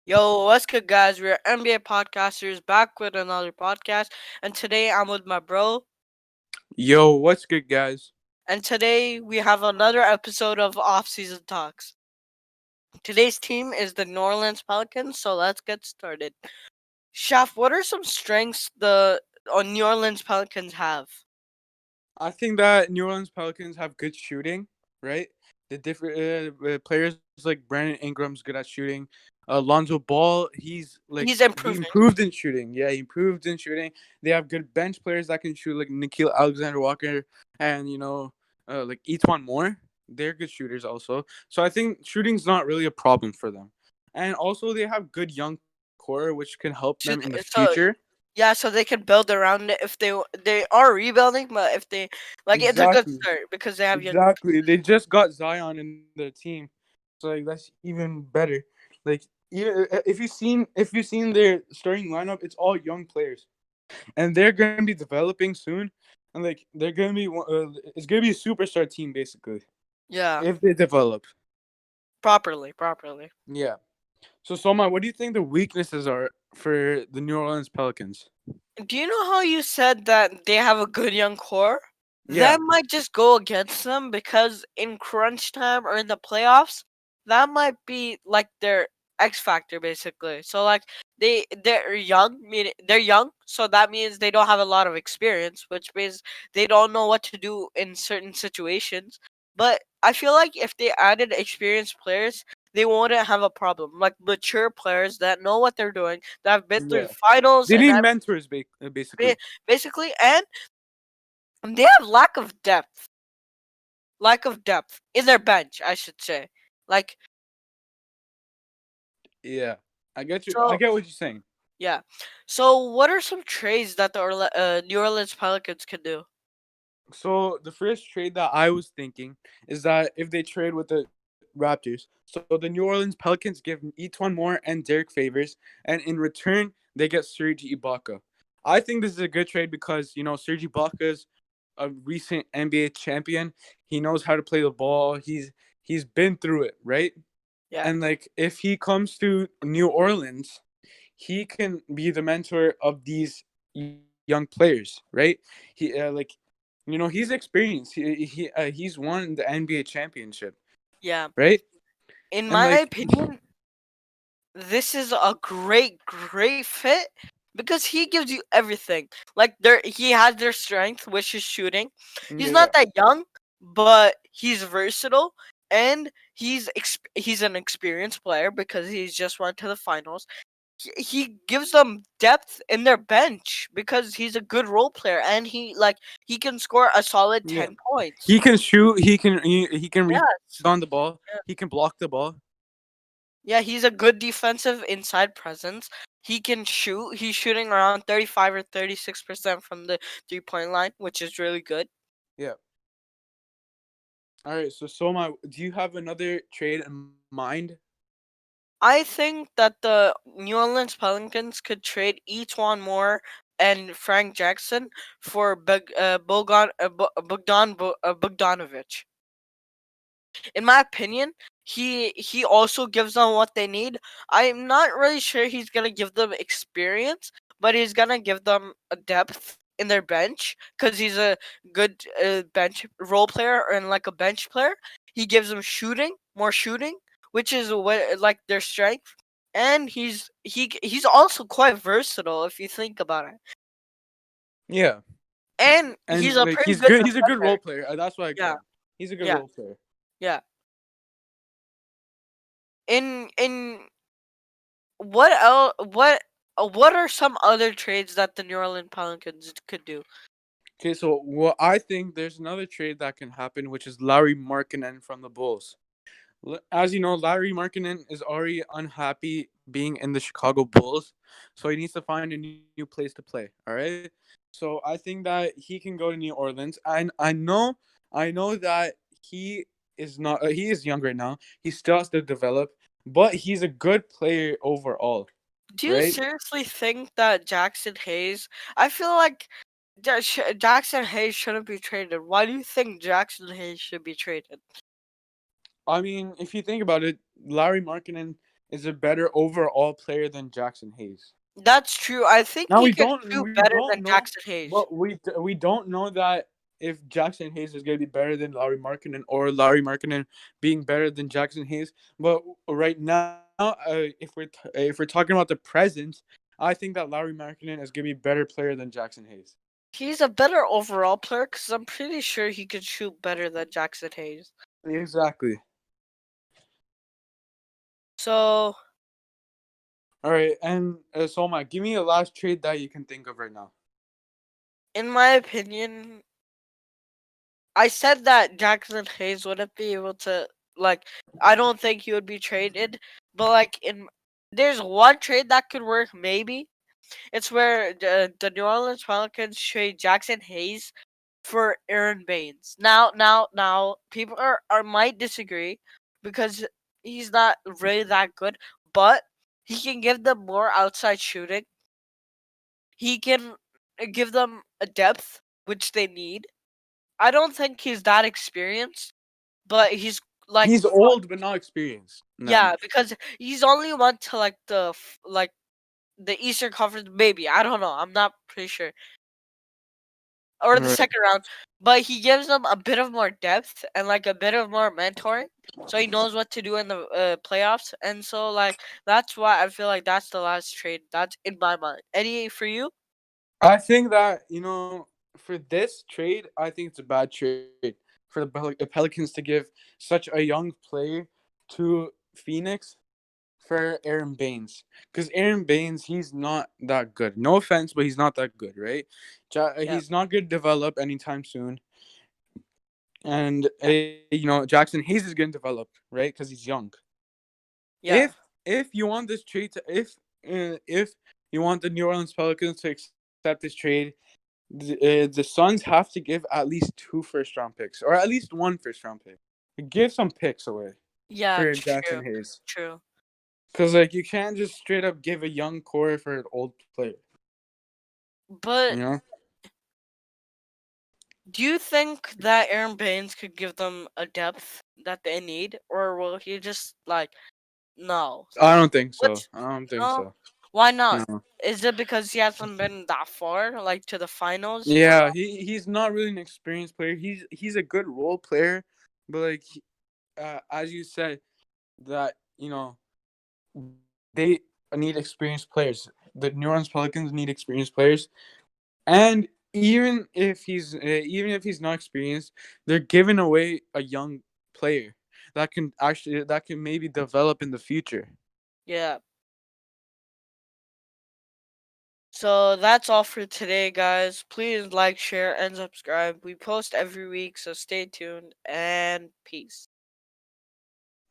Yo, what's good, guys? We're NBA podcasters back with another podcast, and today I'm with my bro. Yo, what's good, guys? And today we have another episode of Off-Season Talks. Today's team is the New Orleans Pelicans, so let's get started. Shaf, what are some strengths the New Orleans Pelicans have? I think that New Orleans Pelicans have good shooting, right? The different players like Brandon Ingram's good at shooting. Lonzo Ball, He's he improving. improved in shooting. Yeah, he improved in shooting. They have good bench players that can shoot, like Nikhil Alexander Walker and like Etwan Moore. They're good shooters also. So I think shooting's not really a problem for them. And also they have good young core, which can help them in the Should future. so yeah, so they can build around it if they are rebuilding, but if they it's a good Exactly. start because they have young. Exactly. They just got Zion in their team, so like that's even better. Like even if you've seen their starting lineup, it's all young players, and they're gonna be developing soon, and like they're gonna be it's gonna be a superstar team basically Yeah, if they develop. properly. Yeah. So Soma, what do you think the weaknesses are for the New Orleans Pelicans? Do you know how you said that they have a good young core? Yeah. That might just go against them because in crunch time or in the playoffs, that might be like their X factor basically. So like they're young, meaning they're young, so that means they don't have a lot of experience, which means they don't know what to do in certain situations. But I feel like if they added experienced players, they wouldn't have a problem. Like mature players that know what they're doing, that have been through Yeah. finals They and need that mentors, basically. basically, and they have lack of depth in their bench, I should say. Like Yeah. I get you. I so, get what you're saying. yeah. So, what are some trades that the New Orleans Pelicans can do? So the first trade that I was thinking is that if they trade with the Raptors, so the New Orleans Pelicans give Etwan Moore and Derek Favors, and in return they get Serge Ibaka. I think this is a good trade because Serge Ibaka is a recent NBA champion. He knows how to play the ball. He's been through it, right? Yeah, And like if he comes to New Orleans, he can be the mentor of these young players, right? He's experienced. He's won the NBA championship, yeah. right? In And my like opinion, this is a great fit because he gives you everything. Like he has their strength, which is shooting. He's yeah, not that young, but he's versatile and he's an experienced player because he's just went to the finals. He gives them depth in their bench because he's a good role player and he can score a solid yeah. 10 points. He can shoot. He can rebound the Yes. ball. He can block the ball. Yeah, he's a good defensive inside presence. He can shoot. He's shooting around 35 or 36% from the 3-point line, which is really good. Yeah. All right. So Soma, do you have another trade in mind? I think that the New Orleans Pelicans could trade Etwan Moore and Frank Jackson for Bogdanovich. In my opinion, he also gives them what they need. I'm not really sure he's gonna give them experience, but he's gonna give them a depth in their bench because he's a good bench role player and like a bench player. He gives them more shooting, which is what like their strength, and he's also quite versatile if you think about it. Yeah. And he's And a like pretty he's good good. He's a good role defender. player. That's why I got Yeah, him. He's a good yeah, role player. yeah. In what else? What are some other trades that the New Orleans Pelicans could do? Okay, so what I think there's another trade that can happen, which is Larry Markkinen from the Bulls. As you know, Larry Markkinen is already unhappy being in the Chicago Bulls, so he needs to find a new place to play. All right, so I think that he can go to New Orleans, and I know that he is young right now. He still has to develop, but he's a good player overall, Do you right? seriously think that Jackson Hayes? I feel like Jackson Hayes shouldn't be traded. Why do you think Jackson Hayes should be traded? I mean, if you think about it, Larry Markkinen is a better overall player than Jackson Hayes. That's true. I think Now he we can don't shoot we better don't than know, Jackson Hayes. but we don't know that if Jackson Hayes is going to be better than Larry Markkinen or Larry Markkinen being better than Jackson Hayes. But right now, if we're talking about the present, I think that Larry Markkinen is going to be a better player than Jackson Hayes. He's a better overall player because I'm pretty sure he could shoot better than Jackson Hayes. Exactly. So, All right, and Soma, give me a last trade that you can think of right now. in my opinion, I said that Jackson Hayes wouldn't be able to, like, I don't think he would be traded, but like there's one trade that could work maybe. It's where the New Orleans Pelicans trade Jackson Hayes for Aaron Baines. Now, people are might disagree because he's not really that good, but he can give them more outside shooting. He can give them a depth which they need. I don't think he's that experienced, but he's like He's old but not experienced. Then, yeah, because he's only went to like like the Eastern Conference, maybe I don't know. I'm not pretty sure, or the all right. second round. But he gives them a bit of more depth and like a bit of more mentoring, so he knows what to do in the playoffs. And so like that's why I feel like that's the last trade. That's in my mind. Any for you? I think that for this trade, I think it's a bad trade for the Pelicans to give such a young player to Phoenix for Aaron Baines, because Aaron Baines, he's not that good. No offense, but he's not that good, right? Yeah, He's not going to develop anytime soon, and yeah, Jackson Hayes is going to develop, right? Because he's young. yeah, If you want this trade to if you want the New Orleans Pelicans to accept this trade, the Suns have to give at least 2 first-round picks, or at least 1 first-round pick. Give some picks away yeah. for True, Jackson Hayes, true. because like you can't just straight up give a young core for an old player. You But know, do you think that Aaron Baines could give them a depth that they need, or will he just like no? I don't think so. What's I don't think no? so. Why not? No. Is it because he hasn't been that far, like to the finals? Or Yeah, he's not really an experienced player. He's a good role player, but like as you said, that they need experienced players. The New Orleans Pelicans need experienced players, and even if he's not experienced, they're giving away a young player that can maybe develop in the future. yeah. So that's all for today, guys. Please like, share, and subscribe. We post every week, so stay tuned and peace.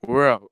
We're out.